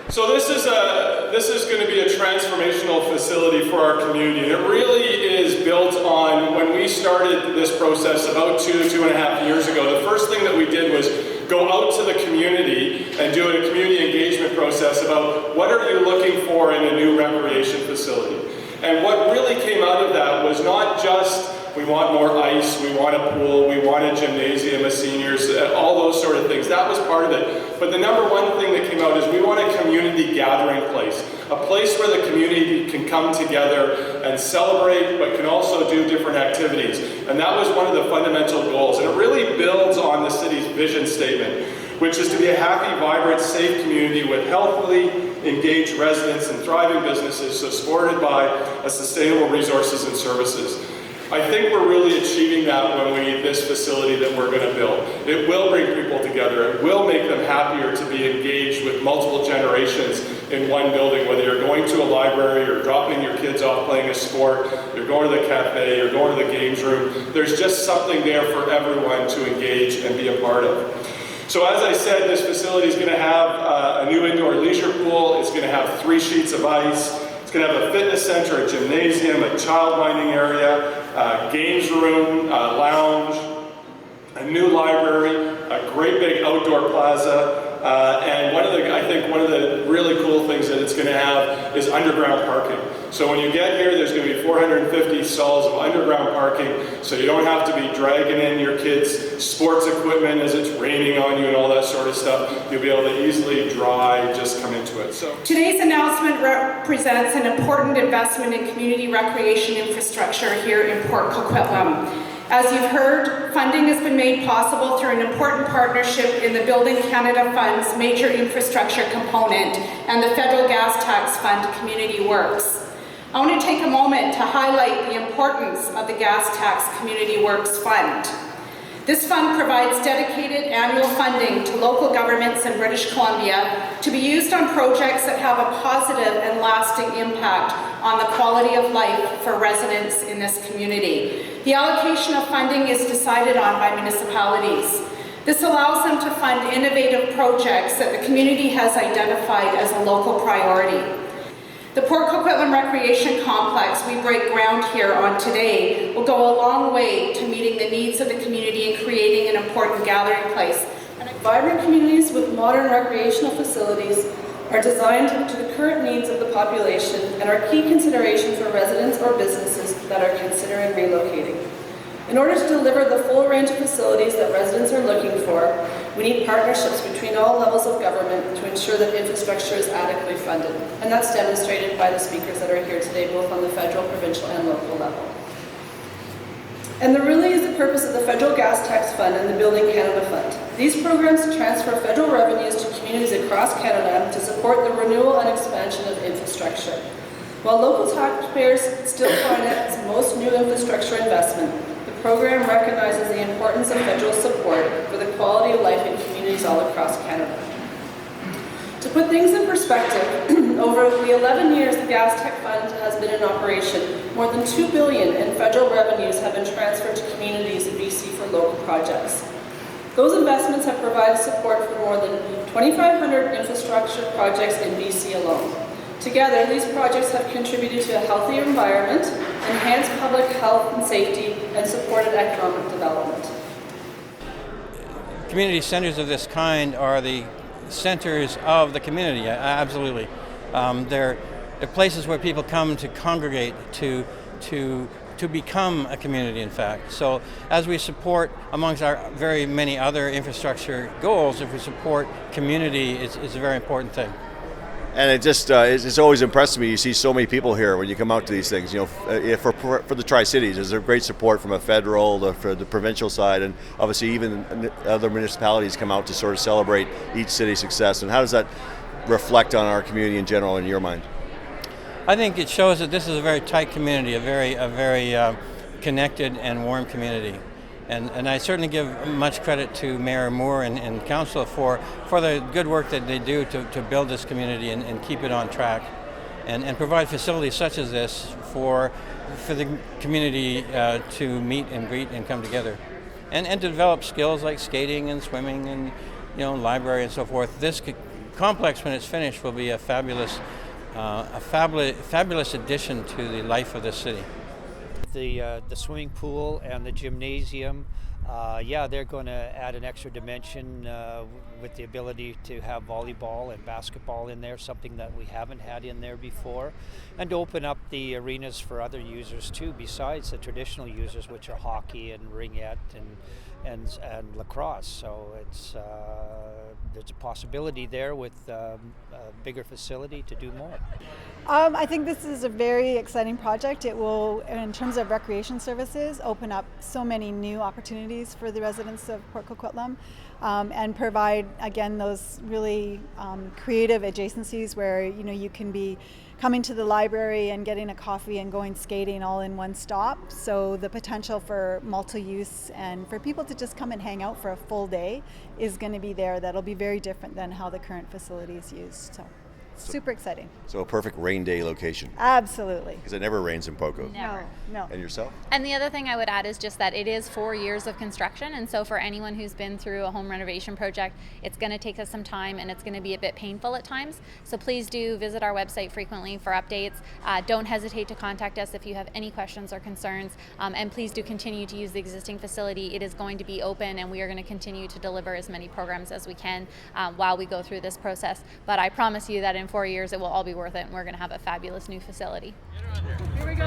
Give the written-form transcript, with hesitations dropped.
So this is going to be a transformational facility for our community, and it really is built on when we started this process about 2.5 years ago. The first thing that we did was go out to the community and do a community engagement process about what are you looking for in a new recreation facility. And what really came out of that was not just we want more ice, we want a pool, we want a gymnasium of seniors, all those sort of things. That was part of it. But the number one thing that came out is we want a community gathering place. A place where the community can come together and celebrate, but can also do different activities. And that was one of the fundamental goals. And it really builds on the city's vision statement, which is to be a happy, vibrant, safe community with healthily engaged residents and thriving businesses, so supported by a sustainable resources and services. I think we're really achieving that when this facility that we're going to build. It will bring people together. It will make them happier to be engaged with multiple generations in one building, whether you're going to a library or dropping your kids off playing a sport, you're going to the cafe, you're going to the games room. There's just something there for everyone to engage and be a part of. So as I said, this facility is going to have a new indoor leisure pool. It's going to have 3 sheets of ice. It's going to have a fitness center, a gymnasium, a child minding area, a games room, a lounge, a new library, a great big outdoor plaza, and I think one of the really cool things that it's going to have is underground parking. So when you get here, there's going to be 450 stalls of underground parking, so you don't have to be dragging in your kids' sports equipment as it's raining on you and all that sort of stuff. You'll be able to easily just come into it. So today's announcement represents an important investment in community recreation infrastructure here in Port Coquitlam. As you've heard, funding has been made possible through an important partnership in the Building Canada Fund's major infrastructure component and the Federal Gas Tax Fund Community Works. I want to take a moment to highlight the importance of the Gas Tax Community Works Fund. This fund provides dedicated annual funding to local governments in British Columbia to be used on projects that have a positive and lasting impact on the quality of life for residents in this community. The allocation of funding is decided on by municipalities. This allows them to fund innovative projects that the community has identified as a local priority. The Port Coquitlam Recreation Complex we break ground here on today will go a long way to meeting the needs of the community and creating an important gathering place. Vibrant communities with modern recreational facilities are designed to the current needs of the population and are key consideration for residents or businesses that are considering relocating. In order to deliver the full range of facilities that residents are looking for, we need partnerships between all levels of government to ensure that infrastructure is adequately funded. And that's demonstrated by the speakers that are here today, both on the federal, provincial, and local level. And there really is the purpose of the Federal Gas Tax Fund and the Building Canada Fund. These programs transfer federal revenues to communities across Canada to support the renewal and expansion of infrastructure. While local taxpayers still finance most new infrastructure investment, the program recognizes the importance of federal support for the quality of life in communities all across Canada. To put things in perspective, over the 11 years the Gas Tax Fund has been in operation, more than $2 billion in federal revenues have been transferred to communities in BC for local projects. Those investments have provided support for more than 2,500 infrastructure projects in BC alone. Together, these projects have contributed to a healthier environment, enhanced public health and safety, and supported economic development. Community centers of this kind are the centers of the community, absolutely. They're places where people come to congregate, to become a community, in fact. So as we support, amongst our very many other infrastructure goals, if we support community, it's a very important thing. And it just it's always impressed me. You see so many people here when you come out to these things. You know, for the Tri-Cities, there's a great support from a federal, for the provincial side, and obviously even other municipalities come out to sort of celebrate each city's success. And how does that reflect on our community in general, in your mind? I think it shows that this is a very tight community, a very connected and warm community. And I certainly give much credit to Mayor Moore and Council for the good work that they do to build this community and keep it on track and provide facilities such as this for the community to meet and greet and come together. And to develop skills like skating and swimming and library and so forth. This complex, when it's finished, will be a fabulous addition to the life of the city. The swimming pool and the gymnasium, they're going to add an extra dimension with the ability to have volleyball and basketball in there, something that we haven't had in there before, and to open up the arenas for other users too, besides the traditional users, which are hockey and ringette and lacrosse. So there's a possibility there with a bigger facility to do more. I think this is a very exciting project. It will, in terms of recreation services, open up so many new opportunities for the residents of Port Coquitlam, and provide, again, those really creative adjacencies where you can be coming to the library and getting a coffee and going skating all in one stop. So the potential for multi-use and for people to just come and hang out for a full day is going to be there. That'll be very different than how the current facility is used. So super exciting. So a perfect rain day location. Absolutely. Because it never rains in Poco. Never. No. And yourself? And the other thing I would add is just that it is 4 years of construction, and so for anyone who's been through a home renovation project, it's going to take us some time and it's going to be a bit painful at times. So please do visit our website frequently for updates. Don't hesitate to contact us if you have any questions or concerns, and please do continue to use the existing facility. It is going to be open, and we are going to continue to deliver as many programs as we can while we go through this process. But I promise you that in 4 years it will all be worth it, and we're going to have a fabulous new facility. Here we go.